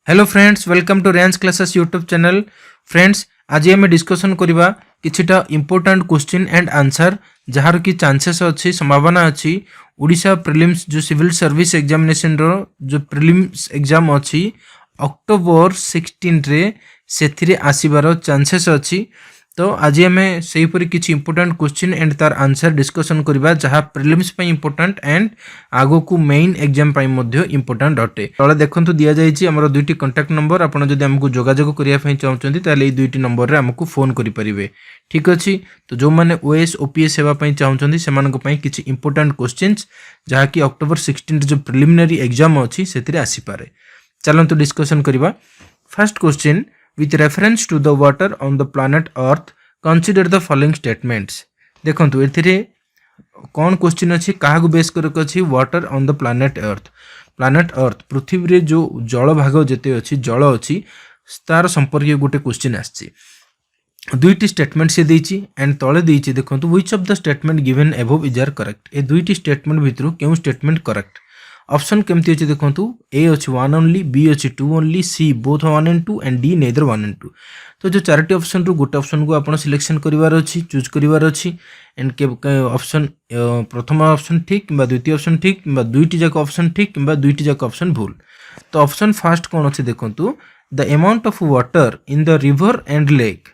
Hello friends, welcome to रेंस classes YouTube channel. Friends, आज आम डिस्कसन करवा किछिटा इंपोर्टेंट क्वेश्चन एंड आंसर जार की चांसेस अच्छी संभावना अच्छी ओडिशा प्रिलिम्स जो सिविल सर्विस एग्जामिनेशन रो जो प्रिलिम्स एग्जाम अच्छी अक्टोबर 16 रे सेथिरे आसीबार चांसेस अच्छी। तो आज आम से किसी इंपोर्टेंट क्वेश्चन एंड तार आंसर डिस्कसन करवा जहाँ प्रिलिम्स पे इंपोर्टेंट एंड आगो को मेन एग्जाम पे मध्य इंपोर्टेंट अटे। तले देखंतु दिया जायछि हमर दुईटी कांटेक्ट नंबर, आपण जदि हमकु जोगाजोग करिया पई चाहउछन्ती ताले ए दुईटी नंबर रे हमकु फोन करि परिबे। ठीक अछि, तो जो माने ओएस ओपीएस सेवा पई चाहउछन्ती सेमानक पई किछि इंपोर्टेंट क्वेश्चंस जहाँ कि अक्टोबर 16 जो प्रिलिमिनरी एग्जाम अछि सेतिरे आसी पारे। चलंतु डिस्कसन करिवा। First question, with reference to the water on the planet earth consider the following statements। देखंतु एथिरे कौन क्वेश्चन अछि काहा को बेस करक अछि water on the planet earth पृथ्वी रे जो जल भाग जेते अछि जल अछि तार संपर्क गोटे क्वेश्चन आछि। दुईटी स्टेटमेंट से देछि एंड तळे देछि देखंतु which of the statement given above is are correct. ए दुईटी स्टेटमेंट भितरु केउ स्टेटमेंट करेक्ट। ऑप्शन केमती अछि देखंतु ए अछि 1 ओनली, बी अछि 2 only, C both 1 and 2 and D neither 1 and 2। तो जो चारोटी ऑप्शन रु गोटे ऑप्शन को आपण सिलेक्शन करिवार अछि, चूज करिवार अछि एंड के ऑप्शन प्रथम ऑप्शन ठीक किबा द्वितीय ऑप्शन ठीक किबा दुईटी जाक ऑप्शन ठीक किबा दुईटी जाक ऑप्शन भूल। तो ऑप्शन फर्स्ट कोन अछि देखंतु the amount of water in the river and lake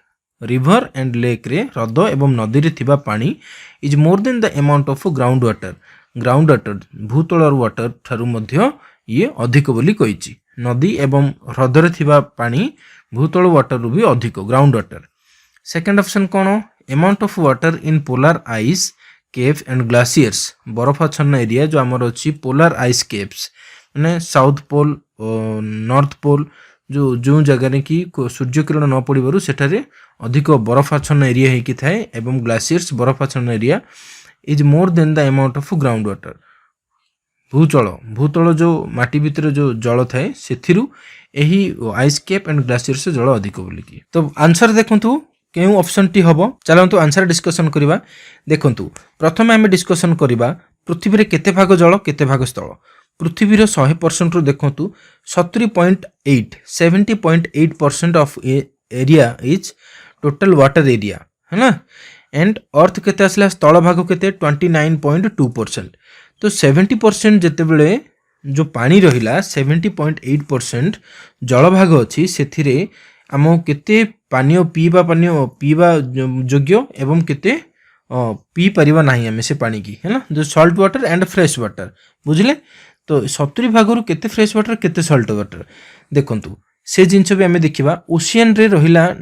रे ह्रद एवं नदी रे थिबा पानी is more than the amount of ground water भूतलर वाटर ठारू मध्य ये अधिक बोली कहिछि। नदी एवं ह्रद रे थिबा पानी भूतल वाटर रु भी अधिक ग्राउंड वाटर। सेकंड ऑप्शन कोन, amount of water in polar ice cap and glaciers बरफाच्छन्न एरिया जो हमर अछि पोलर आइस केव्स माने साउथ पोल नॉर्थ पोल जो जगह रे कि सूर्य किरण न पड़िबारु सेठारे अधिक बरफाच्छन्न एरिया हे कि थाए एवं ग्लासियर्स बरफाच्छन्न area is more than the amount of ground water. भूतल जो माटी भितर जो जल थाए सेथिरु एही आइस केप एंड ग्लासियर से जल अधिक बोली की। तो आंसर देखंतु केउ ऑप्शन टी हबो। चलंतु आंसर डिस्कशन करिवा। देखंतु प्रथमे हम डिस्कशन करिवा पृथ्वी रे केते भाग जल केते भाग स्थल। पृथ्वी रे 100% रु देखंतु 70.8% of area is total water area है ना। एंड अर्थ केते आसला स्थल भाग केते 29.2%। तो 70% जेते बेले जो पानी रहिला 70.8% जल भाग अछि सेथिरे आमो केते पानी पीवा योग्य एवं केते पी परिबा नाही हमें से पानी की है ना, जो salt water and fresh water बुझले। तो 70 भागरु केते फ्रेश वाटर केते सॉल्ट वाटर देखंतु से जिंस भी हमें देखिबा। ओशियन रे रहिला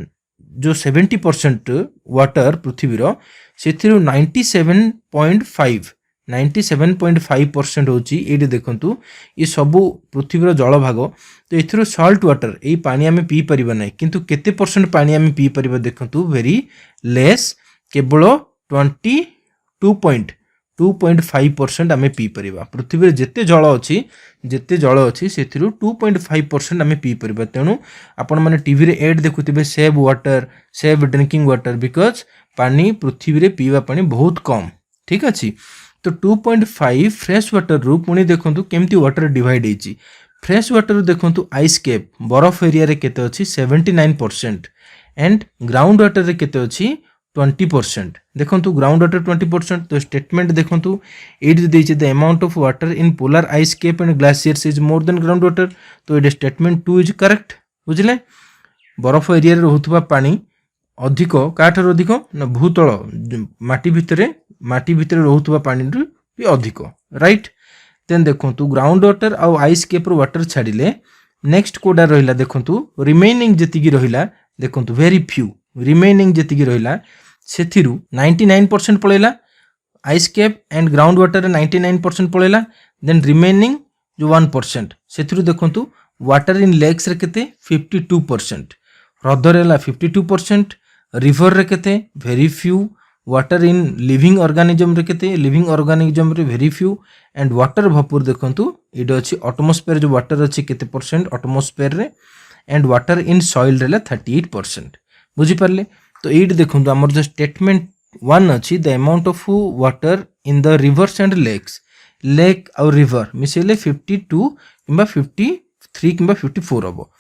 जो 70% वाटर पृथ्वी रो सेथिरु 97.5% होची एडी देखंतु ये सब पृथ्वी रो जल भाग। तो एथिरु सॉल्ट वाटर एई पानी हमें पी परिबा नै, किंतु केते परसेंट पानी हमें पी परिबा देखंतु वेरी लेस, केवल 22.5% हमें पी परिबा। पृथ्वी रे जेते जल अछि सेथिरु 2.5% हमें पी परिबा। तेनु आपण माने टीवी रे एड देखुतिबे save water save drinking water because पानी पृथ्वी रे पीवा पानी बहुत कम। ठीक अछि, तो 2.5 फ्रेश वाटर रु पुनी देखंतु केमती वाटर डिवाइड हेची। फ्रेश वाटर देखंतु आइस केप बरफ एरिया रे केते अछि 79% एंड ग्राउंड वाटर रे केते अछि 20%। देखंतु ग्राउंड वाटर 20%। तो स्टेटमेंट देखंतु एट देछि the amount of water in polar ice cap and glaciers is more than ground water. तो एट स्टेटमेंट 2 इज करेक्ट बुझले। बरफ एरिया रे रहुतबा पानी अधिक काठर अधिक ना भूतल माटी भितरे रहुतबा पानी भी अधिक, राइट। देन देखंतु ग्राउंड वाटर आ आइस केप रो वाटर छाडिले नेक्स्ट कोडा रहिला देखंतु रिमेनिंग जेतिकी रहिला देखंतु वेरी फ्यू रिमेनिंग जेतिकी रहिला सेथिरु 99% पळेला ice cap and ground water 99% पळेला। देन रिमेनिंग जो 1% सेथिरु देखंतु वाटर इन लेक्स रे केते 52%, ह्रद रेला 52%, रिवर रे केते very few, water in living organism रे केते लिविंग ऑर्गेनिज्म रे वेरी फ्यू एंड वाटर भापोर देखंतु एडो अछि एटमॉस्फेयर जो वाटर अछि केते परसेंट एटमॉस्फेयर रे एंड वाटर इन सॉइल रेला 38%। बुझी परले। तो एट देखंतु हमर जो स्टेटमेंट 1 अछि the amount of water in the rivers and lake और रिवर मिसेले 52 किबा 53 किबा 54 हबो।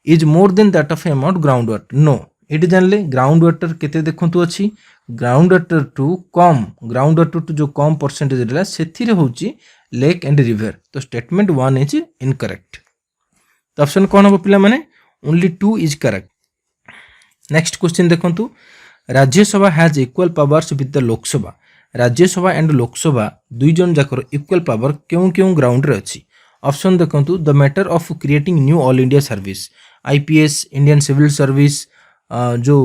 Is more than that of amount ground water नो ये जानले ग्राउंड वाटर केते देखंतु अछि ग्राउंड वाटर टू कम ग्राउंड वाटर टू जो कम परसेंटेज रहला सेथिरे होची लेक एंड रिवर तो स्टेटमेंट 1 इज इनकरेक्ट तो ऑप्शन कौन हम पिला माने only 2 is correct next question देखंतु राज्य सभा has equal powers with the लोक सभा राज्य सभा एंड लोक सभा दुई जन जाकर इक्वल पावर क्यों क्यों ग्राउंड रे अछि ऑप्शन देखंतु the matter of creating new all India service IPS Indian civil service जो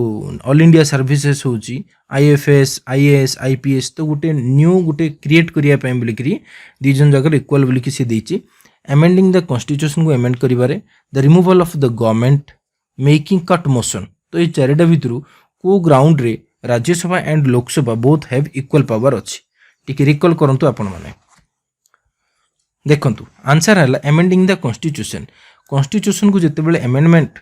ऑल इंडिया सर्विसेस होची आईएफएस आईएएस आईपीएस तो गोटे न्यू गोटे क्रिएट करिया पय बोली करी दुई जन जाकर इक्वल बोली कि से देची अमेंडिंग द कॉन्स्टिट्यूशन को अमेंड करिबारे the removal of the government making cut motion तो ये चारिटा भितरु को ग्राउंड रे Rajya Sabha and Lok Sabha both have equal power अछि टिके रिकॉल करंतु आपण माने देखंतु आंसर हला अमेंडिंग द कॉन्स्टिट्यूशन को जते बेले अमेंडमेंट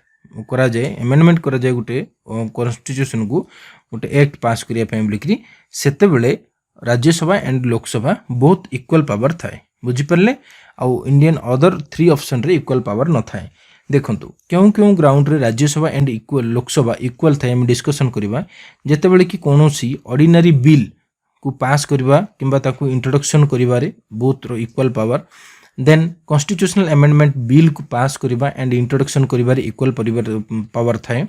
करा जाए गोटे कॉन्स्टिट्यूशन को गोटे एक्ट पास करिया पय बोली सेते बेले Rajya Sabha and Lok Sabha both equal power थाए बुझी परले आ इंडियन अदर 3 ऑप्शन रे इक्वल पावर न थाए देखंतु क्यों क्यों ग्राउंड रे Rajya Sabha and equal Lok Sabha equal थाए हम डिस्कशन करबा जते बेले कि कोनोसी ऑर्डिनरी बिल को पास करबा किंबा ताकू इंट्रोडक्शन करिबारे बोथ रो equal power then constitutional amendment bill को पास करबा एंड इंट्रोडक्शन करिबारे इक्वल पावर थाए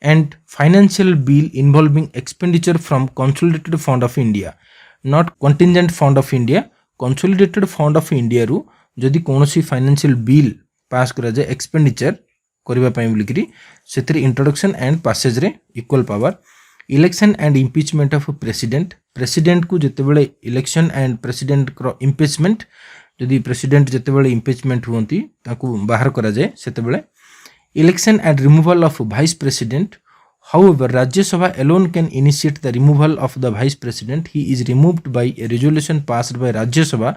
and financial bill involving expenditure from consolidated fund of India not contingent fund of India consolidated fund of India रु जदि कोनोसी financial bill pass करा जाए expenditure करबा पय बोलिकरी सेतरी इंट्रोडक्शन एंड पासेज रे equal power election and impeachment of president को जते बेले इलेक्शन एंड प्रेसिडेंट को इम्पीचमेंट जदि प्रेसिडेंट जते बेले इम्पीचमेंट होंती ताकू बाहर करा जाए सेते बेले election and removal of vice president however Rajya Sabha alone can initiate the removal of the vice president he is removed by a resolution passed by Rajya Sabha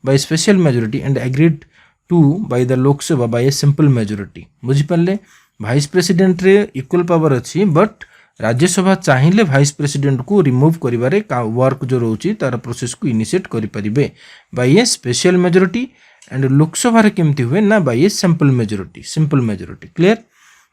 by special majority and agreed to by the Lok Sabha by a simple majority बुझी परले vice president रे equal power अछि but Rajya Sabha चाहिए vice president को remove करिबारे work जो रोची तार प्रोसेस को इनिशिएट करि परिबे by a special majority and Lok Sabha रे केमती हुए ना by a simple majority clear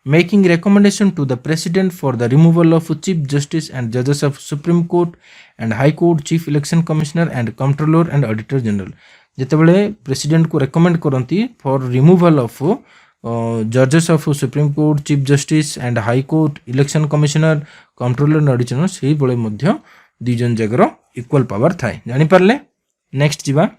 making recommendation to the president for the removal of chief justice and जजेस of supreme court and high court chief election commissioner and controller and auditor general जेतेबेले president को recommend करंती for removal of जजेस of supreme court chief justice and high court election commissioner controller and auditor general सेही बळे मध्य दुई जन जगर equal power थाए जानि परले next जीवा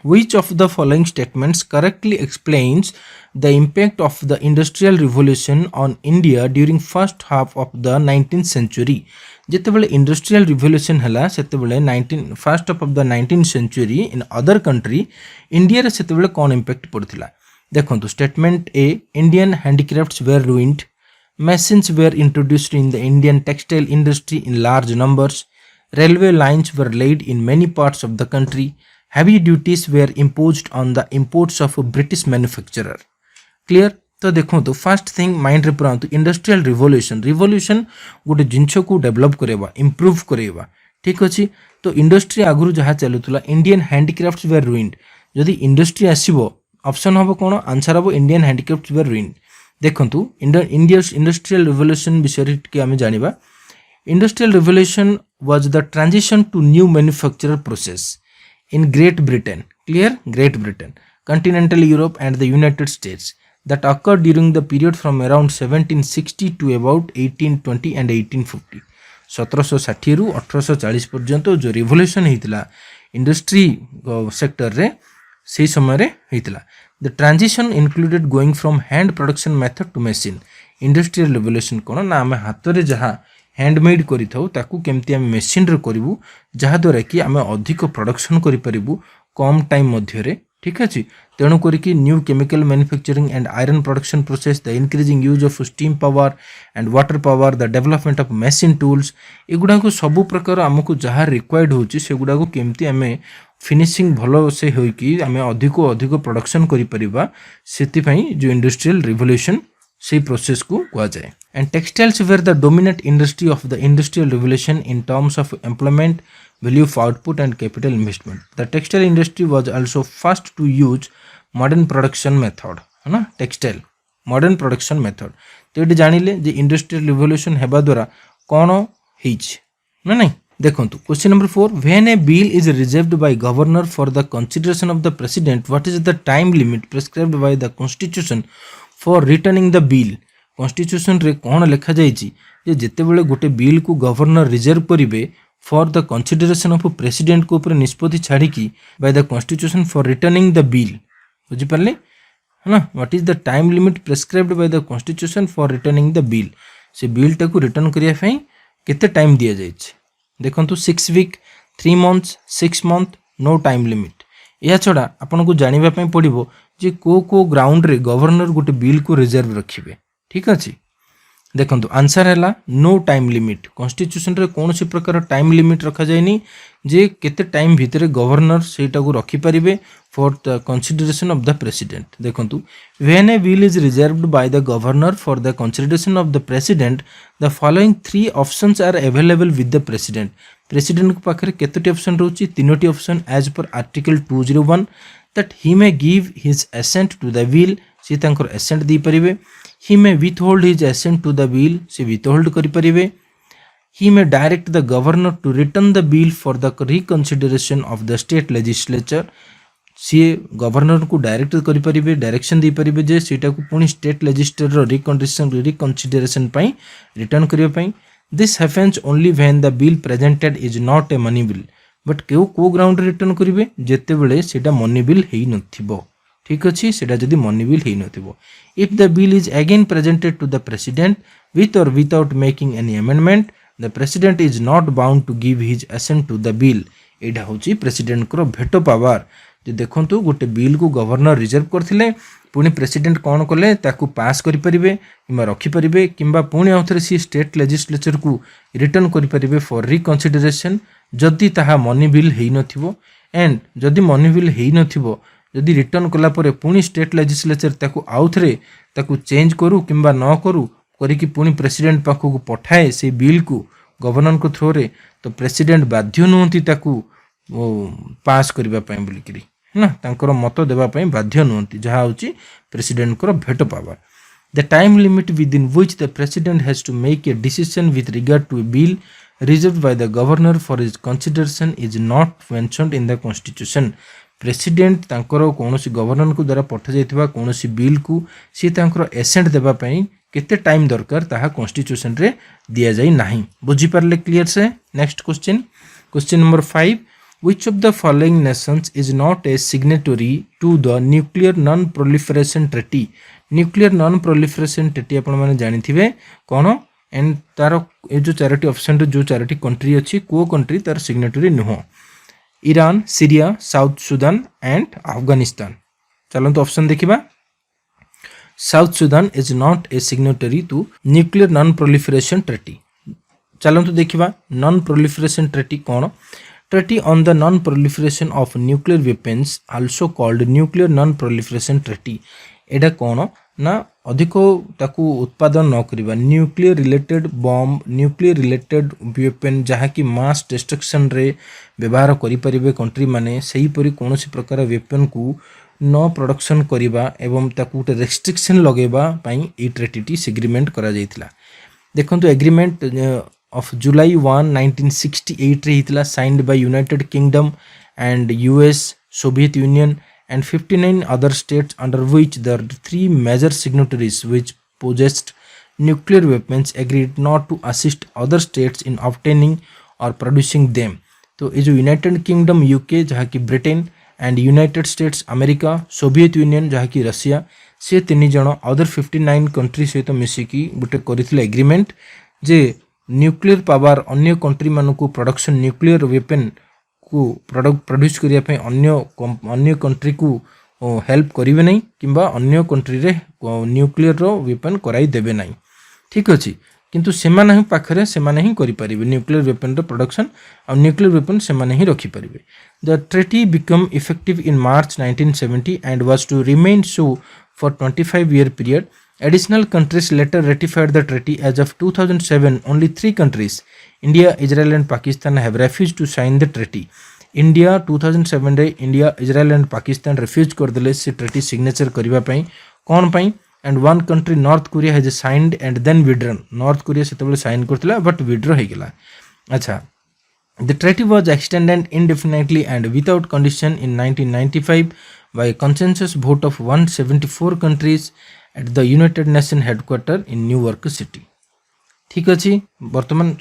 which of the following statements correctly explains the impact of the industrial revolution on India during first half of the 19th century जेतेबेले industrial revolution हला सेतेबेले 19 first half of the 19th century in other country India रे सेतेबेले कोन impact पड़थिला देखंतु statement A Indian handicrafts were ruined machines were introduced in the Indian textile industry in large numbers railway lines were laid in many parts of the country heavy duties were imposed on the imports of a British manufacturer clear तो देखो तो first thing mind रे पुरांतु industrial revolution गोटे जिनछ को develop करेबा improve करेबा ठीक अछि तो industry आगुरु जहा चलुतला इंडियन हैंडीक्राफ्ट्स वेर रुइंड जदि इंडस्ट्री आसीबो ऑप्शन हबो कोन आंसर हबो इंडियन हैंडीक्राफ्ट्स वेर रुइंड देखंतु इंडस्ट्रियल रिवोल्यूशन विषय के आमे जानिबा industrial revolution was the transition to new manufacturer process in Great Britain, clear? Great Britain, continental Europe and the United States that occurred during the period from around 1760 to about 1820 and 1850. 1760 रु 1840 पर्यंत जो revolution हेतिला industry sector रे से समय रे हेतिला the transition included going from hand production method to machine industrial revolution कोन ना आमे हाथ रे जहा हैंडमेड करी थाउ ताकू केमती आमे मशीन रे करिवु जहा द्वारा कि आमे अधिक प्रोडक्शन करि परिबु कम टाइम मध्य रे ठीक अछि तेणु करी कि new chemical manufacturing and iron production process the increasing use of steam power and water power the development of machine tools एगुडा को सब प्रकार हमकु जहा रिक्वायर्ड होची सेगुडा को केमती आमे फिनिशिंग भलो से होई कि आमे अधिक प्रोडक्शन करि परिबा सेति पई जो इंडस्ट्रियल रिवोल्यूशन से प्रोसेस को कहा जाए and textiles were the dominant industry of the industrial revolution in terms of employment value of output and capital investment the textile industry was also first to use modern production method है ना textile modern production method. तो ये जानिले जे industrial revolution हेबा द्वारा कौन होइछ ना नहीं। देखो question number 4, when a bill is reserved by governor for the consideration of the president what is the time limit prescribed by the constitution for returning the bill. Constitution रे कौन लिखा जाइछि जे जेते बेले गोटे बिल को गवर्नर रिजर्व करिवे for the consideration of president को ऊपर निष्पत्ति छाड़ी की by the constitution for returning the bill. बुझी पारले है ना। What is the time limit prescribed by the constitution for returning the bill. से बिल टाकू रिटर्न करिया पई केते टाइम दिया जाइछि। देखो 6 week 3 months 6 month no time limit. या छड़ा आपन को जानिबा पई पड़िबो जे को ग्राउंड रे गवर्नर गोटे बिल को रिजर्व रखिबे। ठीक अछि। देखो आंसर है नो टाइम लिमिट। कॉन्स्टिट्यूशन रे कौन सी प्रकार टाइम लिमिट रखा जाएनी जे केते टाइम भितर गवर्नर सेटा को रखि परिबे for the consideration of the president. देखो when a bill is reserved by the governor for the consideration of the president the following 3 options are available with the president. President को पाखरे केतोटी option रहउची 3टी option as per article 201 that he may give his assent to the bill. सी तांकर assent दी परिबे। he may withhold his assent to the bill से withhold करि परिबे। he may direct the governor to return the bill for the reconsideration of the state legislature C governor को direct करि परिबे direction दी परिबे जे सेटा को पुनी स्टेट लेजिस्लेचर रो रिकंसिडरेशन पई रिटर्न करियो पई। this happens only when the bill presented is not a money bill but को ग्राउंड रिटर्न करिवे जेते बेले सेटा मनी बिल हेई नथिबो। ठीक अच्छी सेटा जदि मनी बिल हेई नथिबो। If the bill is again presented to the president with or without making any amendment the president is not bound to give his assent to the bill. एटा होची president को भेटो पावर। जे देखंतु गोटे bill को governor reserve करथिले पुणी president कौन कले ताकू पास करि परिबे किंबा रखि परिबे किंबा पुणी आउथरे सी स्टेट लेजिस्लेचर को रिटर्न करि परिबे फॉर रिकंसिडरेशन जदि ताहा मनी बिल हेई नथिबो। एंड जदि मनी बिल हेई नथिबो जदि रिटर्न कला परे पुणी स्टेट लेजिस्लेचर ताकू आउथरे ताकू चेंज करू किंबा न करू करिकी पुणी प्रेसिडेंट पाखु को पठाए से बिल को गवर्नर को थ्रो रे तो प्रेसिडेंट बाध्य नहुंती ताकू पास करबा पई बोलिकरी ना तांकर मत देबा पई बाध्य नहुंती जहा होची प्रेसिडेंट को भेटो power. The time limit within which the president has to make a decision with regard to a bill reserved by the governor for his consideration is not mentioned in the constitution. President तांकर कोनोसी governor को द्वारा पठा जायतिबा कोनोसी bill को सी तांकर accent देबा पई केते टाइम दरकार ताहा कॉन्स्टिट्यूशन रे दिया जाई नाही। बुझी पारले क्लियर से। Next question number 5, which of the following nations is not a signatory to the nuclear non proliferation treaty। nuclear non proliferation treaty आपण माने जानिथिबे कोन एंड तार ए जो चारोटी ऑप्शन रे जो चारोटी कंट्री अछि को कंट्री तार सिग्नेटरी नुहो। Iran, Syria, South Sudan and Afghanistan. चलंतु ऑप्शन देखिबा। South Sudan is not a signatory to nuclear non proliferation treaty. चलंतु देखिबा नॉन प्रोलिफरेशन ट्रीटी कोन। Treaty on the non proliferation of nuclear weapons also called nuclear non proliferation treaty. एडा कोन ना अधिक ताकू उत्पादन न करिबा nuclear related bomb nuclear related weapon जहा कि मास डिस्ट्रक्शन रे व्यवहार करि परिबे कंट्री माने सही परि कोनोसी प्रकार वेपन को न प्रोडक्शन करिबा एवं ताकू रेस्ट्रिक्शन लगेबा पई ए ट्रीटी एग्रीमेंट करा जायतिला। देखंतु एग्रीमेंट ऑफ जुलाई 1 1968 रे हितला signed by United Kingdom and US Soviet Union and 59 other states, under which the 3 major signatories which possessed nuclear weapons agreed not to assist other states in obtaining or producing them। तो ये जो United kingdom UK जहाँ की Britain and United states America Soviet union जहाँ की Russia से 3 जन other 59 country सहित मिसिकी गोटे करथिले एग्रीमेंट जे न्यूक्लियर पावर अन्य कंट्री मानकू प्रोडक्शन न्यूक्लियर वेपन को प्रोड्यूस करिया पे अन्य कंट्री को हेल्प करिवे नहीं किंबा अन्य कंट्री रे न्यूक्लियर रो वेपन कराई देबे नहीं। ठीक अछि किंतु सेमाने ही पाखरे सेमाने ही करि परिबे न्यूक्लियर वेपन रो प्रोडक्शन और न्यूक्लियर वेपन सेमाने ही रखि परिबे। The treaty become effective in March 1970 and was to remain so for 25-year period। Additional countries later ratified the treaty. As of 2007 only 3 countries India, Israel and Pakistan have refused to sign the treaty। India 2007 रे India, Israel and Pakistan refused कर देले से treaty signature करिबा पई कोन पई and one country North Korea has signed and then withdrawn. North Korea सेतेबेले sign करथिला but withdraw हे गेला. अच्छा, the treaty was extended indefinitely and without condition in 1995 by a consensus vote of 174 countries at the United Nations headquarters in New York City. ठीक अछि, वर्तमान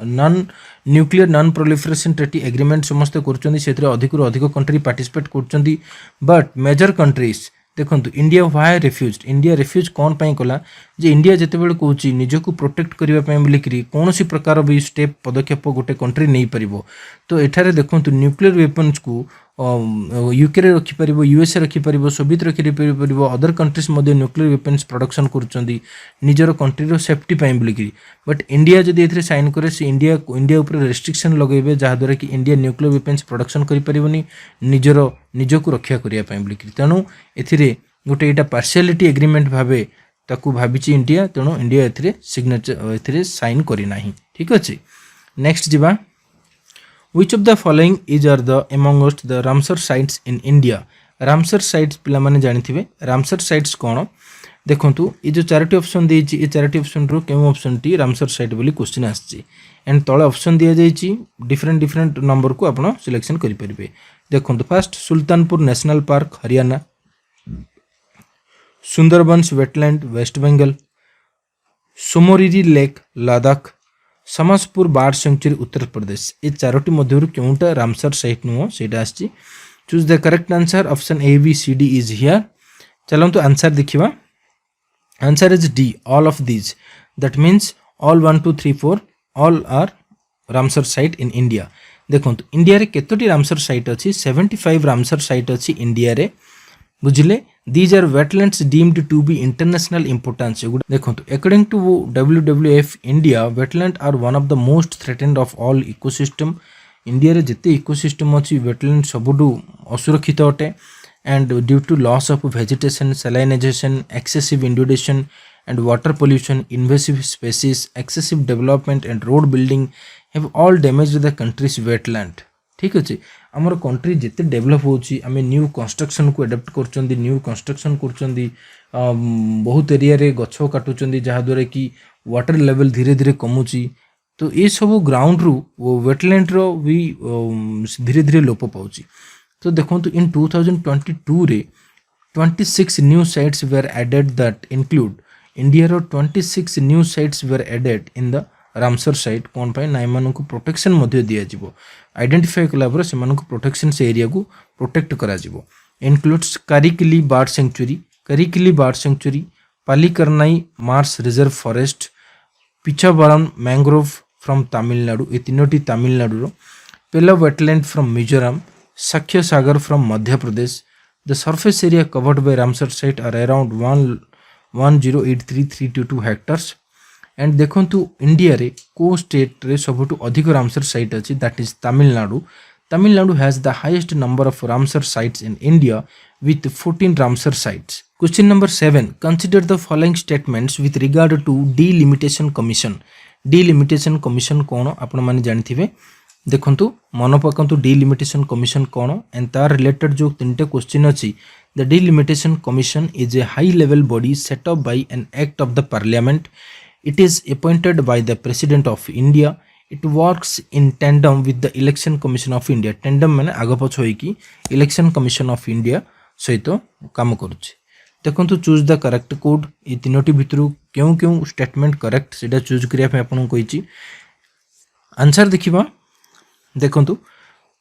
non nuclear non proliferation treaty agreement समस्त करछन्ती, सेतरे अधिक रु अधिक कंट्री पार्टिसिपेट करछन्ती, बट मेजर कंट्रीज देखंतु India why refused. India refuse कोन पई कला जे इंडिया जेतेबेले कहूची निजको प्रोटेक्ट करिवा पई बोली करी कोनोसी प्रकार भी स्टेप पदक्षेप गोटे कंट्री नै परिबो. तो एठारे देखंतु न्यूक्लियर वेपन्स को यूके रे रखि परिबो, यूएसए रखि परिबो, सोवियत रखि परिबो, अदर कंट्रीज मध्ये न्यूक्लियर वेपन्स प्रोडक्शन करछन्ती निजर कंट्री रो सेफ्टी पई बोली करी. बट इंडिया जदि एथरे साइन करे से इंडिया ऊपर रेस्ट्रिक्शन लगेबे जहा द्वारा कि इंडिया न्यूक्लियर वेपन्स प्रोडक्शन करि परिबोनी निजको रक्षा करिया पई बोली करी. तेनु एथिरे गोटे एटा पार्शियलिटी एग्रीमेंट भाबे ताकू भाबिची इंडिया, तेनु इंडिया एथिरे सिग्नेचर एथिरे साइन करि नाही. ठीक अछि, नेक्स्ट जिबा. Which of the following is are the amongst the Ramsar sites in India? Ramsar sites पिला माने जानिथिबे. Ramsar sites कोन देखंतु ए जो चारोटी ऑप्शन देछि, ए चारोटी ऑप्शन रो केम ऑप्शन टी रामसर साइट बोली क्वेश्चन आछि एंड तळे ऑप्शन दिया जाइछि डिफरेंट नंबर को आपण सिलेक्शन करि परिबे. देखंतु first Sultanpur national park Haryana, Sundarbans wetland West Bengal, Tsomoriri lake Ladakh, Samaspur bird sanctuary Uttar Pradesh. ए चारोटी मध्यरु केउटा रामसर साइट नो सेटा आछि. Choose the correct answer. Option A B C D is here. चलंतु आंसर देखिबा. Answer is D, all of these. That means all 1 2 3 4 all are Ramsar site in India. देखंतु इंडिया रे केतोटी रामसर साइट अछि? 75 Ramsar site अछि India रे. बुझिले, these are wetlands deemed to be international importance. देखंतु according to WWF India, wetland are one of the most threatened of all ecosystem. India रे जते ecosystem अछि वेटलैंड सबुडु असुरक्षित अटे and due to loss of vegetation, salinization, excessive inundation and water pollution, invasive species, excessive development and road building have all damaged the country's wetland. ठीक अछि, हमर country जिते develop होची आमे न्यू कंस्ट्रक्शन को अडॉप्ट करचंदी, न्यू कंस्ट्रक्शन करचंदी, बहुत area रे गछ काटुचंदी जहा द्वारा कि वाटर लेवल धीरे धीरे कमुची. तो ये सब ग्राउंड रु वेटलैंड रो भी धीरे धीरे लोप पाउची. तो देखंतु इन 2022 रे 26 new sites were added that include India रो 26 new sites were added in the Ramsar site. कोन पाई ना एमान को प्रोटेक्शन मध्ये दिया जिवो, आइडेंटिफाई कला पर से को प्रोटेक्शन से एरिया को प्रोटेक्ट करा जिवो. Includes Karikili bird sanctuary, Pallikaranai marsh reserve forest, Pichavaram mangrove from Tamil Nadu, ए तीनोटी तमिलनाडु रो, Pala wetland from Mizoram, Sakhya Sagar from Madhya Pradesh. The surface area covered by Ramsar site are around 1,083,322 hectares. And देखंतु इंडिया रे को स्टेट रे सबटु अधिक रामसर साइट अछि, that is Tamil Nadu. Tamil Nadu has the highest number of Ramsar sites in India with 14 Ramsar sites. Question number 7. Consider the following statements with regard to delimitation commission. Delimitation commission कोन आपण माने जानिथिबे. देखंतु मन पकंतु delimitation commission कोन एंड तार related जो तीनटे question अछि. The delimitation commission is a high level body set up by an act of the parliament. It is appointed by the president of India. It works in tandem with the election commission of India. Tandem माने आगपछ होई कि election commission of India सहित काम करुचे. देखंतु choose the correct code. ये तीनोटी भितरु क्यों statement correct सेटा चूज करिया पे आपन कहिची. आंसर देखिबा. देखंतु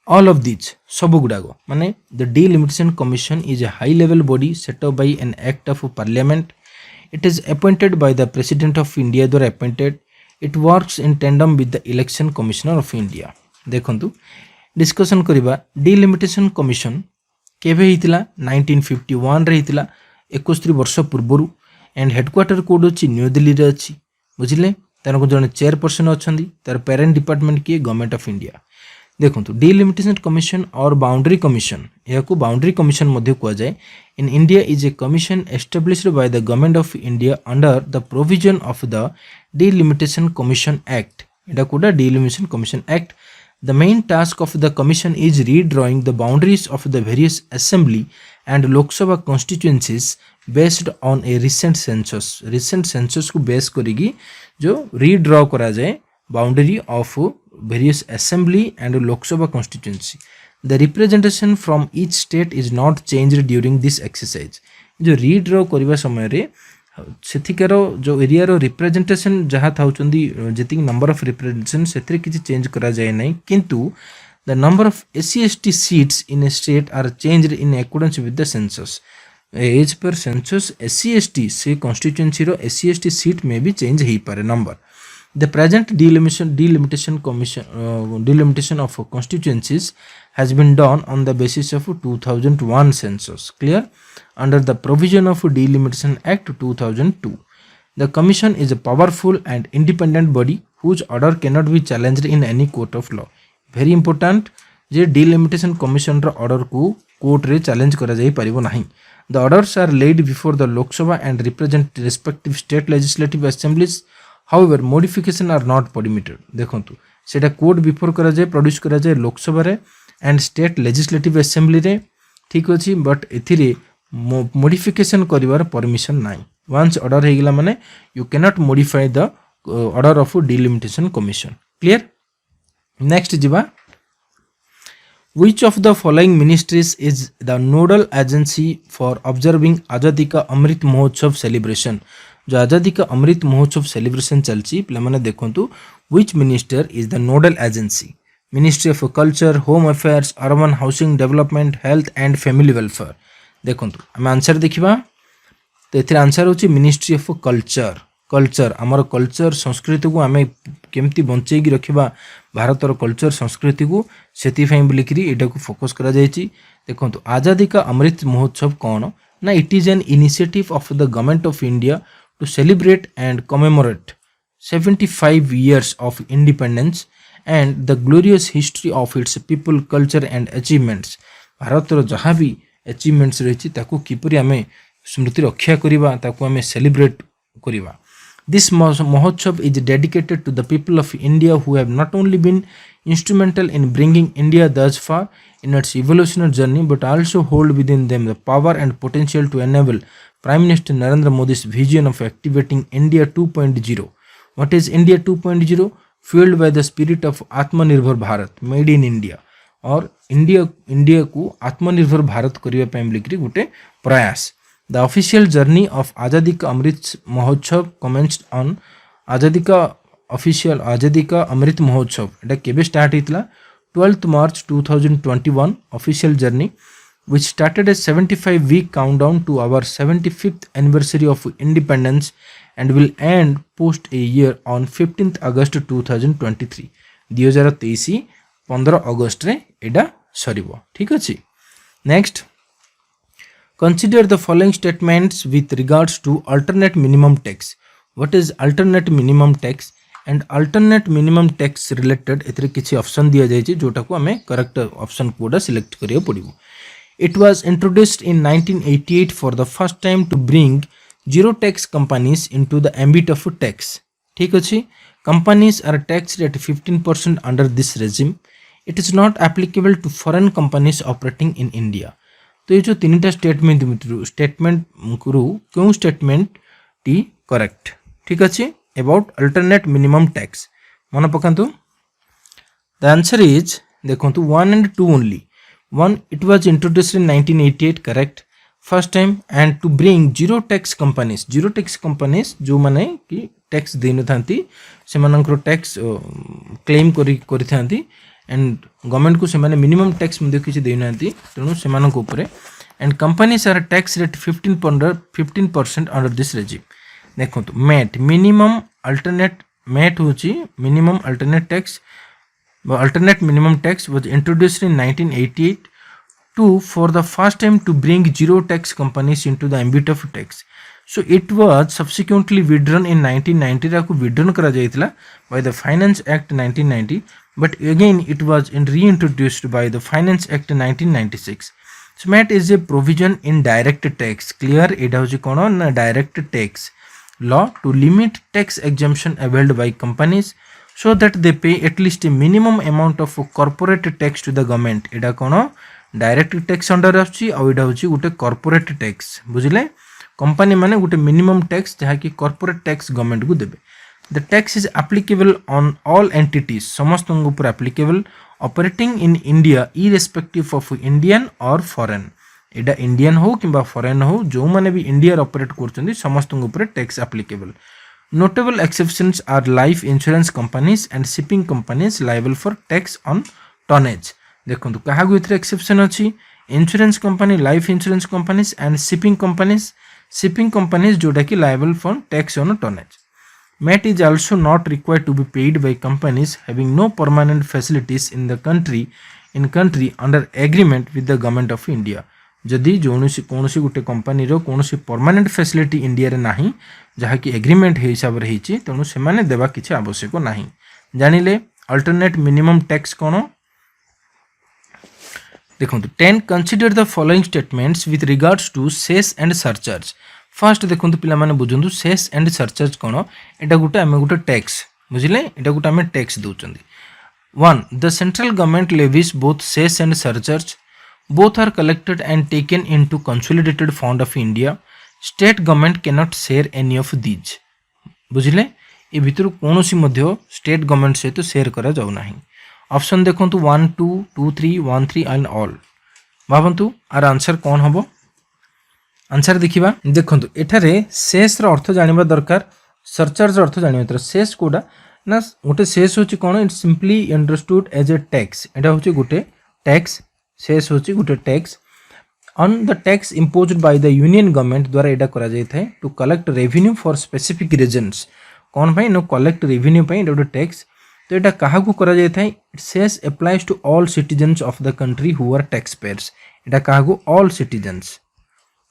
ऑल ऑफ दीज सब गुडागो माने the delimitation commission is a high level body set up by an act of parliament. It is appointed by the president of India द्वारा appointed. It works in tandem with the election commissioner of India. देखंतु discussion करिबा. Delimitation commission केबे हितला 1951 रे हितला 71 वर्ष पूर्वरु and headquarter कोड अछि न्यू दिल्ली रे अछि. बुझिले, तार को जने चेयरपर्सन अछंदी, तार पेरेंट डिपार्टमेंट की गवर्नमेंट ऑफ इंडिया. देखंतु डिलिमिटेशन कमिशन और बाउंड्री कमिशन, या को बाउंड्री कमिशन मध्ये को जाय in India is a commission established by the government of India under the provision of the delimitation commission act. एटा कोडा delimitation commission act. The main task of the commission is redrawing the boundaries of the various assembly and Lok Sabha constituencies based on a recent census को base करिगी जो redraw करा जाए boundary of various assembly and Lok Sabha constituency. The representation from each state is not changed during this exercise. जो redraw करिबा समय रे सेथिकार जो area रो रिप्रेजेंटेशन जहाँ थाउचंदी जेतिक नंबर ऑफ रिप्रेजेंटेशन सेथरे किछि चेंज करा जाय नै किंतु the number of SC/ST seats in a state are changed in accordance with the census as per census SC/ST से कॉन्स्टिट्यूएंसी रो SC/ST सीट में भी चेंज ही पारे number. The present delimitation of constituencies has been done on the basis of 2001 census. Clear? Under the provision of Delimitation Act 2002. The Commission is a powerful and independent body whose order cannot be challenged in any court of law. Very important. J Delimitation Commission रा order को court रे challenge करा जाई परिबो नाही. The orders are laid before the Lok Sabha and represent respective state legislative assemblies. However, modification are not permitted. देखंतु सेटा code before करा जाए प्रोड्यूस करा जाए लोक सभा रे एंड स्टेट लेजिस्लेटिव असेंबली रे ठीक अछि बट एथिरे मॉडिफिकेशन करिवार परमिशन नाही. वंस ऑर्डर हे गेला माने you can not modify the order of delimitation commission. Clear? Next जिबा Which of the following ministries is the nodal agency for observing Azadi Ka Amrit Mahotsav celebration? जो आजादी का Amrit Mahotsav celebration चलची पे मैंने देखंतु which minister is the nodal agency? Ministry of Culture, Home Affairs, Urban Housing Development, Health and Family Welfare. देखंतु हम answer देखिबा तो एथि आंसर होची मिनिस्ट्री ऑफ कल्चर हमर कल्चर संस्कृति को आमे केमती बंचेई की रखिबा भारतर कल्चर संस्कृति को सेति फाइ बोलिकरी एटा को फोकस करा जायची. देखंतु आजादी का अमृत महोत्सव कोन ना it is an initiative of the government of India to celebrate and commemorate 75 years of independence and the glorious history of its people, culture and achievements. Bharat रो जहाँ भी achievements रही ताकू किपरि आमे स्मृति रक्षा करिबा ताकू आमे सेलिब्रेट करिबा. This Mahotsav is dedicated to the people of India who have not only been instrumental in bringing India thus far in its evolutionary journey but also hold within them the power and potential to enable Prime Minister Narendra Modi's vision of activating India 2.0. What is India 2.0? Fueled by the spirit of Atmanirbhar Bharat, made in India. और India को आत्मनिर्भर भारत करिया ପାଇଁ बोलिकरी गुटे प्रयास. The official journey of Azadi Ka Amrit Mahotsav commenced on Azadi Ka Amrit Mahotsav. एटा केबे start हितला 12th March 2021 official journey which started a 75-week countdown to our 75th anniversary of independence and will end post a year on 15th August 2023. 2023 15 अगस्त रे एडा सरीबो. ठीक अछि. Next consider the following statements with regards to alternate minimum tax. What is alternate minimum tax and alternate minimum tax related एथरे किछि option दिया जाय छै जोटा को हमें करेक्ट ऑप्शन कोडा सिलेक्ट करियो पड़िबो. It was introduced in 1988 for the first time to bring zero tax companies into the ambit of tax. ठीक अछि. Companies are taxed at 15% under this regime. It is not applicable to foreign companies operating in India. तो ये जो तीनटा statement करू क्यों statement T correct. ठीक अछि. अबाउट अल्टरनेट मिनिमम टैक्स मन पकांतु. द आंसर इज देखंतु 1 and 2 only. 1 it was introduced in 1988 correct first time and to bring zero tax companies जो माने कि टैक्स देन थांती से मानकर टैक्स क्लेम करि थांती एंड गवर्नमेंट को से माने मिनिमम टैक्स मध्ये किछि देनांती तेनु से मानक ऊपर and companies are tax rate 15% under this regime. देखंतु मैट मिनिमम अल्टरनेट मैट होची minimum alternate tax alternate minimum tax was introduced in 1988 for the first time to bring zero tax companies into the ambit of tax. So it was subsequently withdrawn in 1990 रा को withdrawn करा जायतिला by the Finance Act 1990 but again it was reintroduced by the Finance Act 1996. So MAT is a provision in direct tax. Clear? एटा होची कोन ना direct tax law to limit tax exemption availed by companies so that they pay at least a minimum amount of corporate tax to the government. Etah cone direct tax under आछी आ एटा होची गुटे corporate tax बुझिले company माने गुटे minimum tax जहा कि corporate tax government को देबे the tax is applicable on all entities समस्त ऊपर applicable operating in India irrespective of Indian और फॉरेन एटा इंडियन हो किंबा फॉरेन हो जो माने भी इंडिया ऑपरेट करछन्ती समस्त ऊपर tax applicable notable exceptions our life insurance companies and shipping companies liable for tax on tonnage देखंतु कहा गुइथरे एक्सेप्शन अछि insurance company life insurance companies and shipping companies जोटा कि liable for tax on tonnage MAT is also not required to be paid by companies having no permanent facilities in the country under agreement with the government of India. जदि कौनसी गुटे company रो कौनसी permanent facility India रे नाही जहा कि agreement हे हिसाब रे हिची तेणु से माने देबा किछि आवश्यक नाही जानिले अल्टरनेट मिनिमम टैक्स कोन देखंतु 10 consider the following statements with regards to cess and surcharge first देखंतु पिला माने बुझंतु सेस एंड सरचार्ज कोन एटा गुटे आमे गुटे टैक्स बुझिले एटा गुटे आमे टैक्स दोचंदी 1 the central government levies both cess and surcharge both are collected and taken into Consolidated Fund of India state government cannot share any of these बुझिले ए भितर कोनोसी मध्य स्टेट गवर्नमेंट सहित शेयर करा जाउ नाही ऑप्शन देखंतु 1 2 2 3 1 3 एंड ऑल भाबंतु आर आंसर कोन हबो answer देखिबा देखंतु एठारे सेस रो अर्थ जानिबा दरकार सरचार्ज अर्थ जानिबा दरकार सेस कोडा ना गोटे सेस होची कोन it simply understood as a tax एटा होची गोटे टैक्स सेस होची गोटे tax on the tax imposed by the union government द्वारा एटा करा जाय थाए to collect revenue for specific reasons कोन भाई नो कलेक्ट रेवेन्यू पई एटा टैक्स तो एटा काहा को करा जाय थाए it cess applies to all citizens of the country who are tax payers एटा काहा को ऑल सिटीजन्स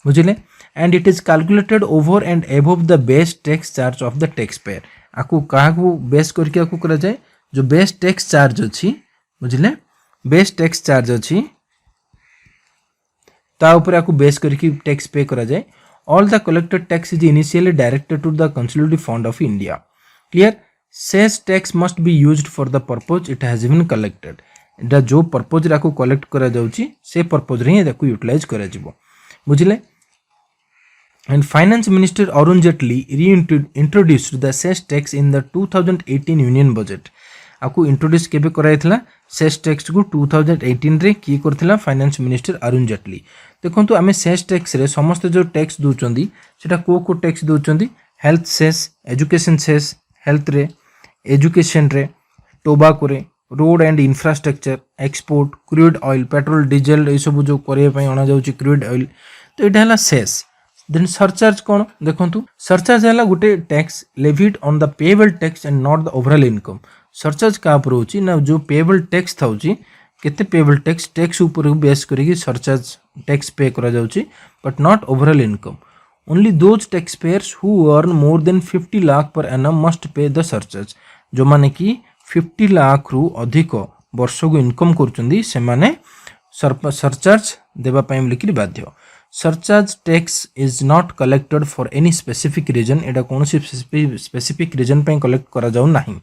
बुझिले and it is calculated over and above the base tax charge of the tax payer आकु काहा को बेस करके आकु करा जाय जो बेस टैक्स चार्ज अछि बुझिले बेस टैक्स चार्ज अछि ता ऊपर आकु बेस करके टैक्स पे करा जाए all the collected tax is initially directed to the consolidated fund of India clear cess tax must be used for the purpose it has been collected एटा जो purpose राकु collect करा जाउची से purpose रे ताकु utilize करा जिवो बुझिले and finance minister Arun Jaitley introduced the cess tax in the 2018 union budget आकु इंट्रोड्यूस केबे कराइथला सेस टैक्स को 2018 रे की करथिला फाइनेंस मिनिस्टर अरुण जेटली देखंतु आमे सेस टैक्स रे समस्त जो टैक्स दोचंदी सेटा को टैक्स दोचंदी health cess education cess health रे एजुकेशन रे टोबाको रे road and infrastructure export crude oil petrol diesel ए सब जो करे पई अना जाउची क्रूड ऑयल तो एटा हला सेस देन सरचार्ज कोन देखंतु सरचार्ज हला गुटे tax levied on the payable tax and not the overall income surcharge का ऊपर होची ना जो पेएबल टैक्स थाउची केते पेएबल टैक्स ऊपर बेस करके सरचार्ज टैक्स पे करा जाउची but not overall income only those tax payers who earn more than 50 lakh per annum must pay the surcharge जो माने कि 50 लाख रु अधिक वर्ष को इनकम करचंदी से माने सरचार्ज देबा पई लिखि बाध्य surcharge tax is not collected for any specific reason एटा कोनोसी स्पेसिफिक रीजन पई कलेक्ट करा जाउ नाही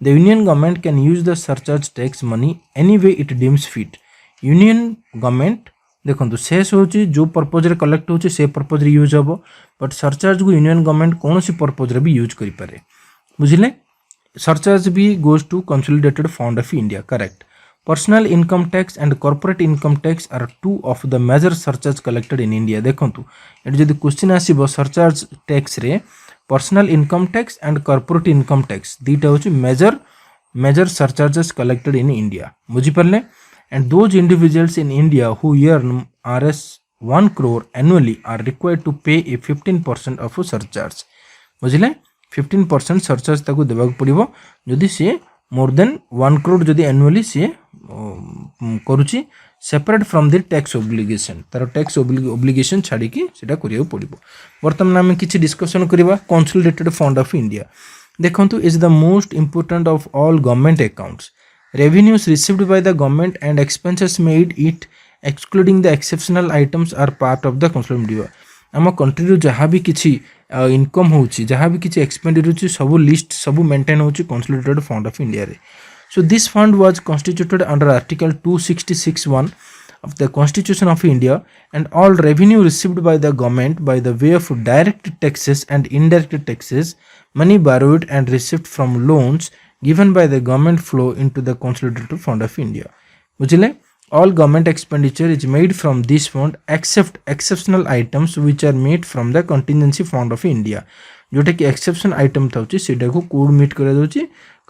The union government can use the surcharge tax money any way it deems fit. Union government देखो सेस होची जो पर्पज रे कलेक्ट होची से पर्पज रे यूज हबो बट सरचार्ज को यूनियन गवर्नमेंट कोनोसी पर्पज रे भी यूज करि पारे बुझिले सरचार्ज भी goes to consolidated fund of India correct personal income tax and corporate income tax are two of the major surcharge collected in India देखंतु एट जदी क्वेश्चन आसीबो सरचार्ज टैक्स रे personal income tax and corporate income tax दीटा होची major surcharges collected in India बुझी परले and those individuals in India who earn RS 1 crore annually are required to pay a 15% of surcharge बुझिले 15% surcharge ताको देबाक पड़िबो जदि से more than 1 crore जदि annually से करूची separate from the tax obligation तार टैक्स ऑब्लिगेशन छाड़ी की सेटा करियो पड़िबो वर्तमान हम किछि डिस्कशन करबा कंसोलिडेटेड फंड ऑफ इंडिया देखंतु is the most important of all government accounts revenues received by the government and expenses made it excluding the exceptional items are part of the consolidated आम country जहाँ भी किसी income होची जहाँ भी किसी expenditure होची सब लिस्ट सब मेंटेन होची कंसोलिडेटेड फंड ऑफ इंडिया रे so this fund was constituted under article 2661 of the Constitution of India, and all revenue received by the government by the way of direct taxes and indirect taxes, money borrowed and received from loans given by the government flow into the Consolidated Fund of India. बुझिले? All government expenditure is made from this fund except exceptional items which are made from the Contingency Fund of India. जोटा कि exception item थाउची सेटा को code meet करा दोची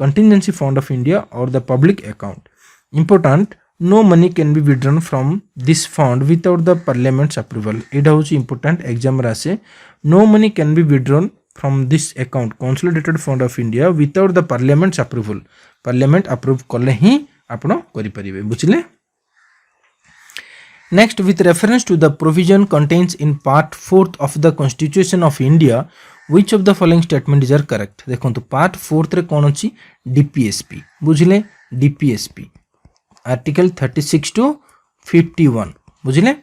Contingency Fund of India or the public account. Important, no money can be withdrawn from this fund without the parliament's approval. एटा होची important exam रासे. No money can be withdrawn from this account Consolidated Fund of India without the parliament's approval. Parliament approve कले ही आपण करि परिबे. बुझिले? Next, with reference to the provision contains in part 4th of the Constitution of India, which of the following statements are correct? देखो तो part 4th रे कौन अछि DPSP. बुझिले? DPSP. Article 36 to 51. बुझिले?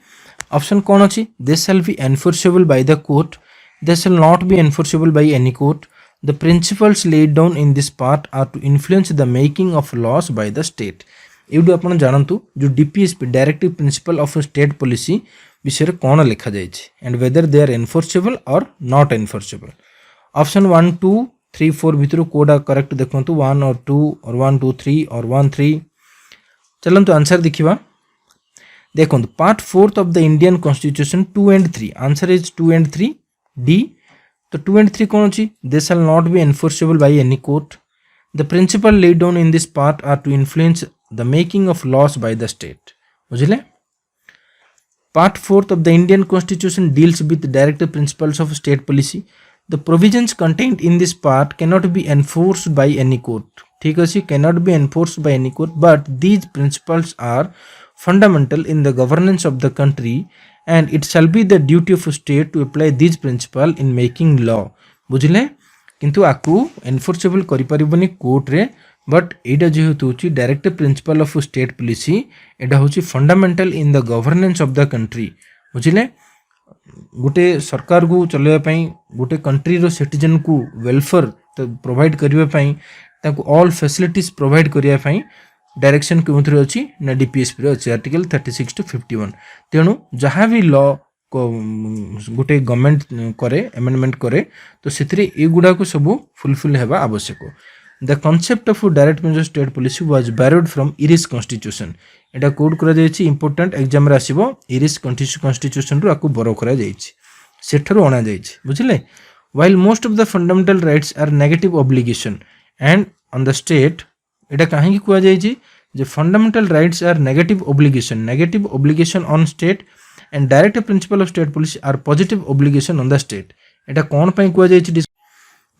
Option कौन अछि? They shall be enforceable by the court. They shall not be enforceable by any court. The principles laid down in this part are to influence the making of laws by the state. एवडू आपण जानंतु जो DPSP directive principle of state policy विषय कोन लिखा जाय छै and whether they are enforceable or not enforceable. Option 1 2 3 4 भितर कोडा करेक्ट देखंतु 1 और 2 और 1 2 3 और 1 3. चलंतु आंसर देखिबा. देखंतु part 4th of the Indian constitution 2 and 3. Answer is 2 and 3 D. तो 2 and 3 कोन अछि? They shall not be enforceable by any court. The principle laid down in this part are to influence the making of laws by the state. बुझिले? Part 4th of the Indian Constitution deals with directive principles of state policy. The provisions contained in this part cannot be enforced by any court. ठीक है, cannot be enforced by any court, but these principles are fundamental in the governance of the country, and it shall be the duty of state to apply these principles in making law. बुझिले? किंतु आकु enforceable करि परिबनी court रे, but एटा जेहेतु होची directive principle of state policy, एटा होची fundamental in the governance of the country. बुझिले? गोटे सरकार को चलेबा पई गोटे कंट्री रो सिटीजन को वेलफेयर प्रोवाइड करिबा पई ताको ऑल फैसिलिटीज प्रोवाइड करिया पई डायरेक्शन केउथरे अछि ना डीपीएसपी रो अछि आर्टिकल 36 to 51. तेनु जहां भी लॉ को गोटे गवर्नमेंट करे अमेंडमेंट करे तो सेथरे ए गुडा को सब फुलफिल हेबा आवश्यक. The concept of direct measure state policy was borrowed from Irish constitution. Etah code करा जायछि इंपोर्टेंट एग्जाम रे आसीबो. Irish constitution रो आकु बोरो करा जायछि, सेठरो अणा जायछि. बुझिले? While most of the fundamental rights are negative obligation and on the state, एटा काहे कि कुआ जायछि जे fundamental rights are negative obligation on state and directive principle of state policy are positive obligation on the state. एटा कोन पई कुआ जायछि?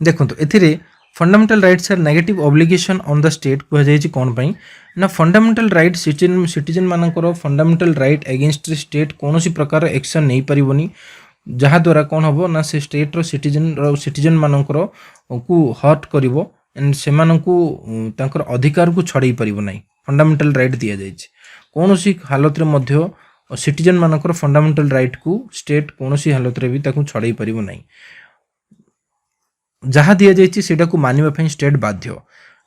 देखंतु एथिरे fundamental rights are negative obligation on the state कह जायछि कोन पई ना फंडामेंटल राइट सिटीजन मानकर फंडामेंटल राइट अगेंस्ट स्टेट कोनोसी प्रकार एक्शन नहीं परिबनी, जहा द्वारा कोन हबो ना से स्टेट रो सिटीजन मानकर को हर्ट करिवो एंड से मानकू तांकर अधिकार को छड़ाई परिबो नाही. फंडामेंटल राइट दिया जायछि. कोनोसी हालत रे मध्य सिटीजन मानकर फंडामेंटल राइट को स्टेट कोनोसी हालत रे भी ताकू छड़ाई परिबो नाही. जहाँ दिया जायछि सेटा को मानिबा पई स्टेट बाध्य.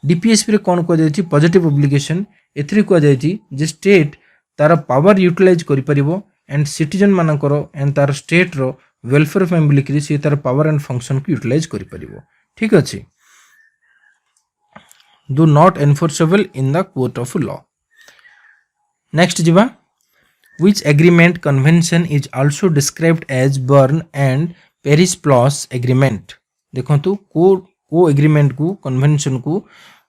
डीपीएसपी रे कोन को जायछि पॉजिटिव ऑब्लिगेशन. एथरि को जायछि जे स्टेट तार पावर यूटिलाइज करि परिबो एंड सिटीजन मानकर एंड तार स्टेट रो वेलफेयर पई बिलिकरी से तार पावर एंड फंक्शन को यूटिलाइज करि परिबो. ठीक अछि. do not enforceable in the court of law. Next jiba, which agreement convention is also described as Berne and Paris Plus agreement. देखंतु को एग्रीमेंट को कन्वेंशन को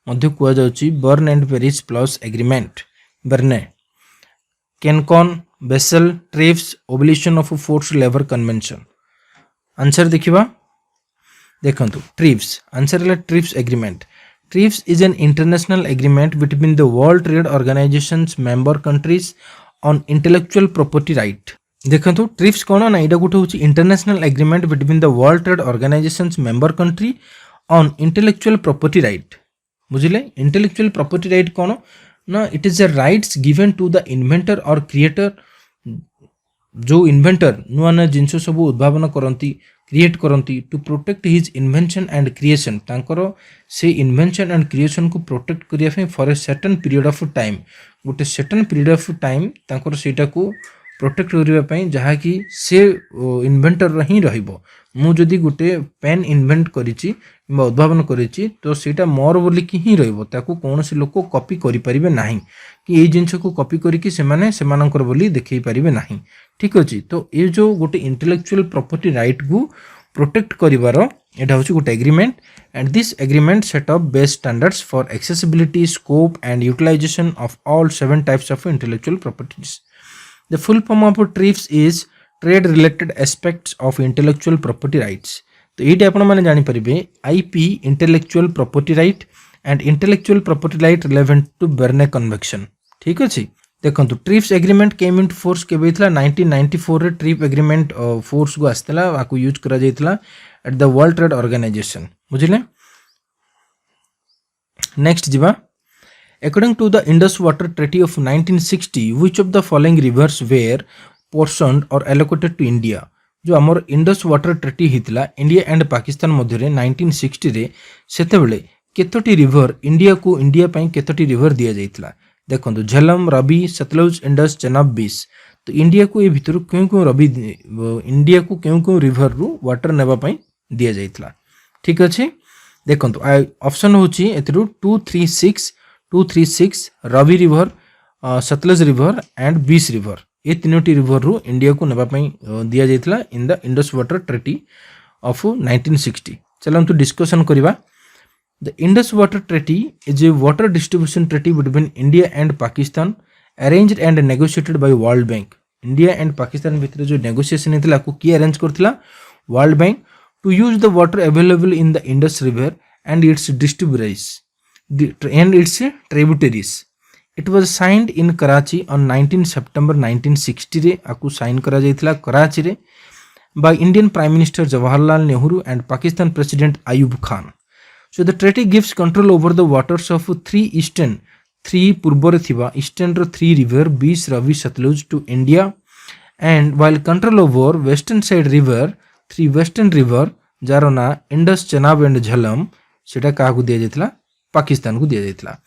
मध्य कुआ जाउची Berne and Paris plus agreement. Berne, Cancun, Basel, TRIPS, abolition of forced labour convention. Answer देखिबा. देखंतु TRIPS, answer है TRIPS agreement. TRIPS is an international agreement between the world trade organizations member countries on intellectual property right. देखंतु TRIPS कोन ना एटा गुटे होची international agreement between the world trade organizations member country on intellectual property right. बुझिले? Intellectual property right कोन ना, it is a rights given to the inventor or creator जो इन्वेंटर नुआ नुआ जिनस सब उद्भावन करती क्रिएट करती to protect his invention and creation तांकर से इन्वेंशन एंड क्रिएशन को प्रोटेक्ट करने for a certain period of time गोटे सर्टेन पीरियड ऑफ टाइम तांकर सेटा को प्रोटेक्ट करने जहाँकि से इन्वेंटर ही रहिबो मु जदि गोटे पेन इन्वेंट करिछि किंबा उद्भावन करिछि तो सेटा मोर बोली कि ही रहिबो ताकू कोनोसी लोक कॉपी करि परिबे नाही कि ए जिंस को कॉपी करिकि सेमाने सेमानकर बोली देखै परिबे नाही ठीक अछि तो ए जो गोटे इंटेलेक्चुअल प्रॉपर्टी राइट को प्रोटेक्ट करिवार एटा होछि गोटे agreement and this agreement set up best standards for accessibility scope and utilization of all 7 types of intellectual properties the full form of TRIPS is trade related aspects of intellectual property rights तो ये आपण मैंने जानीपर IP intellectual property right and intellectual property right relevant to Berne convention ठीक अच्छे देखो TRIPS agreement came in force के 1994 रे ट्रिप एग्रीमेंट फोर्स को आसला यूज करा जायतला at the world trade organization बुझिले नेक्स्ट जीवा according to the Indus water treaty of 1960 which of the following rivers were portioned or allocated to India जो आमर इंडस वाटर ट्रीटी हितला इंडिया एंड पाकिस्तान मध्य 1960 रे सेते बेले केतोटी रिवर इंडिया को इंडिया पई केतोटी रिवर दिया जायतला देखो झेलम रवि सतलुज इंडस चेनाब 20 तो इंडिया को ये भितर क्यों रवि इंडिया को क्यों रिवर रु वाटर नेबा पई दिया जायतला ठीक अच्छे देखो ऑप्शन होची एतरु 236 Ravi river Sutlej river and 20 river ये तीनोटी रिवर रु इंडिया को नेबा पई दिया जायतला in the Indus water treaty of 1960 चलो हम तो डिस्कशन करिबा The Indus Water Treaty is a water distribution treaty between India and Pakistan arranged and negotiated by World Bank. India and Pakistan भितर जो negotiation हेतला को की arrange करथिला World Bank to use the water available in the Indus River and its distributaries and its tributaries. It was signed in Karachi on 19 September 1960 रे आकु sign करा जायथिला कराची रे by Indian Prime Minister Jawaharlal Nehru and Pakistan President Ayub Khan. So the treaty gives control over the waters of three पूर्वर थिबा eastern row 3 river 20 Ravi Satluj to India and while control over western side river 3 western river जारो ना Indus Chenab and Jhelum सेटा का को दिया जायतला पाकिस्तान को दिया जायतला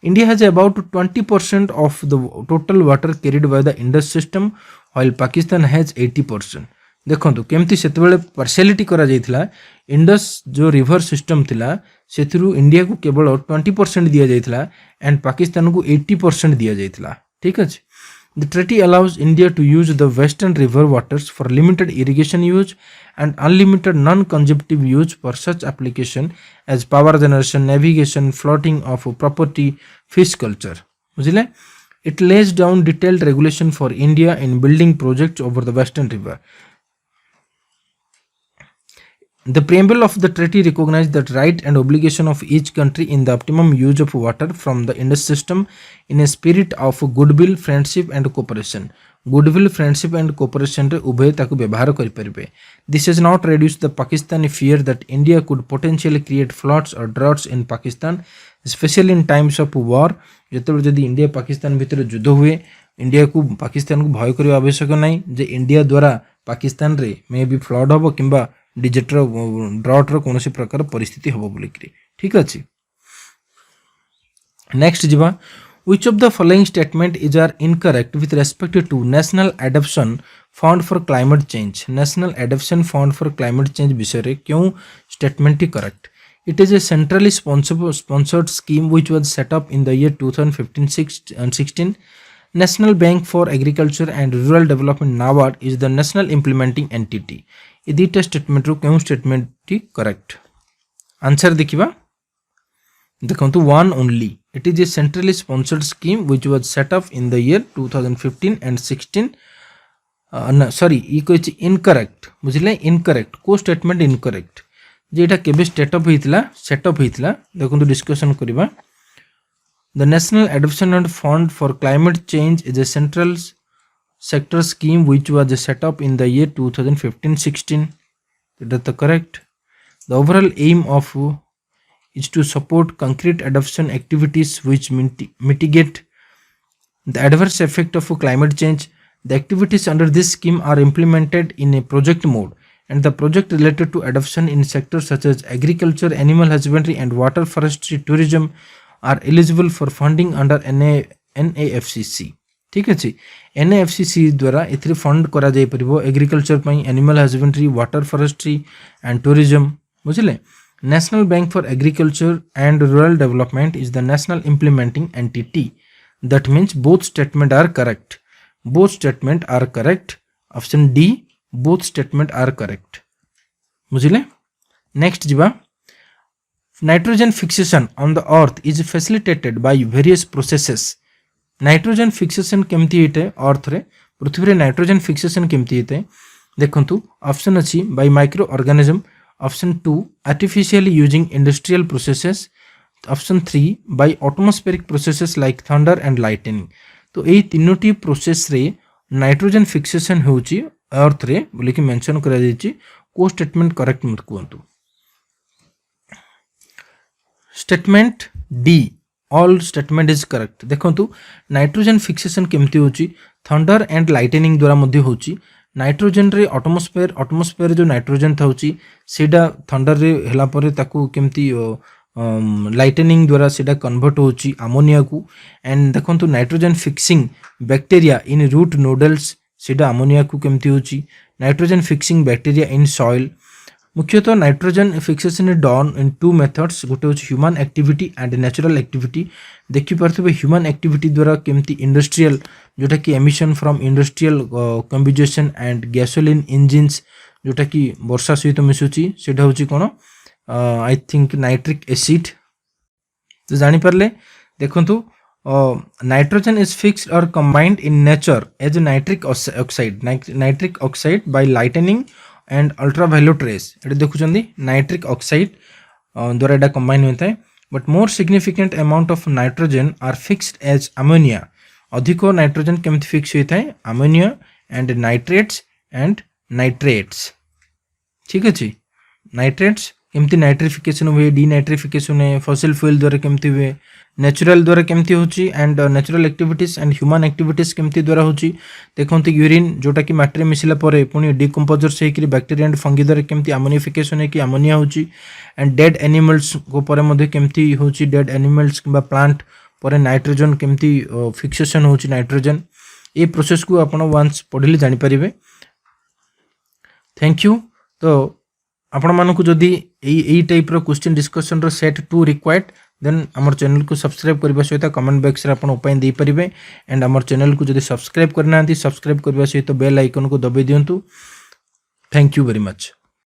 India has about 20% of the total water carried by the Indus system while Pakistan has 80%. देखो केमती से पार्शियलिटी करा जायतला इंडस जो रिवर सिस्टम थिला सेथुरु इंडिया को केवल 20% दिया जायतला एंड पाकिस्तान को 80% दिया जायतला ठीक अछि the treaty allows India to use the western river waters for limited irrigation use and unlimited non consumptive use for such application as power generation navigation floating of property fish culture बुझिले it lays down detailed regulation for India in building projects over the western river The preamble of the treaty recognized the right and obligation of each country in the optimum use of water from the Indus system in a spirit of goodwill, friendship and cooperation. Goodwill, friendship and cooperation रे उभय ताकु व्यवहार करि परिबे. This has not reduced the Pakistani fear that India could potentially create floods or droughts in Pakistan, especially in times of war. जेतेबेले जदि India Pakistan भितर युद्ध हुए India को पाकिस्तान को भय करिवा आवश्यक नाही जे इंडिया द्वारा पाकिस्तान रे मे बी फ्लड होबो किंबा डिजिटर ड्रॉट रो कोनोसी प्रकार परिस्थिति होबो बोली ठीक अछि नेक्स्ट जीवा which of the following statement is are incorrect with respect to national adaptation fund for climate change national adaptation fund for climate change विषय रे क्यों statement correct it is a centrally sponsored scheme which was set up in the year 2015-16 National Bank for Agriculture and Rural Development NABARD is the national implementing entity. ये दीटा statement रो क्यों statement T correct answer देखिबा देखो तो one only it is a centrally sponsored scheme which was set up in the year 2015 and 16 sorry ई कोइ incorrect बुझले incorrect को statement incorrect जेटा केबे सेटअप हितला देखो तो डिस्कशन करिबा The National Adaptation Fund for Climate Change is a central sector scheme which was set up in the year 2015-16. That is correct. The overall aim of is to support concrete adaptation activities which mitigate the adverse effect of climate change. The activities under this scheme are implemented in a project mode, and the project related to adoption in sectors such as agriculture, animal husbandry, and water, forestry, tourism are eligible for funding under NAFCC. ठीक अच्छे NAFCC द्वारा एथरे fund करा जाय परिबो agriculture पई, animal husbandry, water forestry and tourism बुझले. National Bank for Agriculture and Rural Development is the national implementing entity. That means both statements are correct. Both statements are correct. Option D, both statements are correct. बुझले. Next जिबा. Nitrogen fixation on the earth is facilitated by various processes. Nitrogen fixation केमती हेते अर्थ रे पृथ्वी रे nitrogen fixation केमती हेते देखंतु. Option अछि bye micro organism. Option 2, artificially using industrial processes. Option 3, by atmospheric processes like thunder and lightning. तो एई तीनोटी process रे नाइट्रोजन फिक्सेशन होउची अर्थ रे बोली कि मेंशन करा जायछि. को स्टेटमेंट करेक्ट मत कहंतु. Statement D, all statement is correct. देखंतु नाइट्रोजन फिक्सेशन केमती होउची थंडर एंड लाइटनिंग द्वारा मध्ये होउची. नाइट्रोजन रे अटमोस्फेयर जो नाइट्रोजन थाउची सेडा थंडर रे हेला परे ताकू केमती लाइटनिंग द्वारा सेडा कन्वर्ट होची अमोनिया को. एंड देखंतु nitrogen fixing bacteria in root nodules सेडा अमोनिया को केमती होची. Nitrogen fixing bacteria in soil. मुख्यतः nitrogen fixation is done in two methods. गोटे होची human activity and natural activity. देखि पारथबे ह्यूमन एक्टिविटी द्वारा केमती इंडस्ट्रियल जोटा कि emission from industrial combustion and gasoline engines जोटा कि वर्षा सहित मिसुची सेटा होची कोन आई थिंक नाइट्रिक एसिड. तो जानि परले देखंतु nitrogen is fixed or combined in nature as nitric oxide by lightning and ultraviolet rays. एटा देखुचंदी नाइट्रिक ऑक्साइड द्वारा एटा कंबाइन होता है. But more significant amount of nitrogen are fixed as ammonia. अधिक नाइट्रोजन केमती फिक्स होता है ammonia and nitrates and nitrates. ठीक अच्छे. नाइट्रेट्स केमती नाइट्रिफिकेशन हुए, डीनाइट्रिफिकेशन है फॉसिल फ्यूल द्वारा केमती हुए, नेचुरल द्वारा केमती होची and natural activities and human activities केमती द्वारा होची. देखंतु यूरिन जोटा कि माटी रे मिसिला परे पुनी डिकंपोजर से कि बैक्टीरिया एंड फंगी द्वारा केमती अमोनिफिकेशन है कि अमोनिया होची. एंड डेड एनिमल्स को परे मध्ये केमती होची डेड एनिमल्स किबा प्लांट परे नाइट्रोजन केमती फिक्सेशन होची नाइट्रोजन. ए प्रोसेस को आपण वंस पढिले जानि परिबे. Thank you. तो आपण मानकु जदी एई टाइप रो क्वेश्चन डिस्कशन रो सेट 2 रिक्वायर्ड देन हमर चैनल को सब्सक्राइब करबा सहित कमेंट बॉक्स रे आपण ओपन देई परिबे. एंड हमर चैनल को जदी सब्सक्राइब करनांती सब्सक्राइब करबा सहित बेल आइकन को दबाई दियंतु. Thank you very much.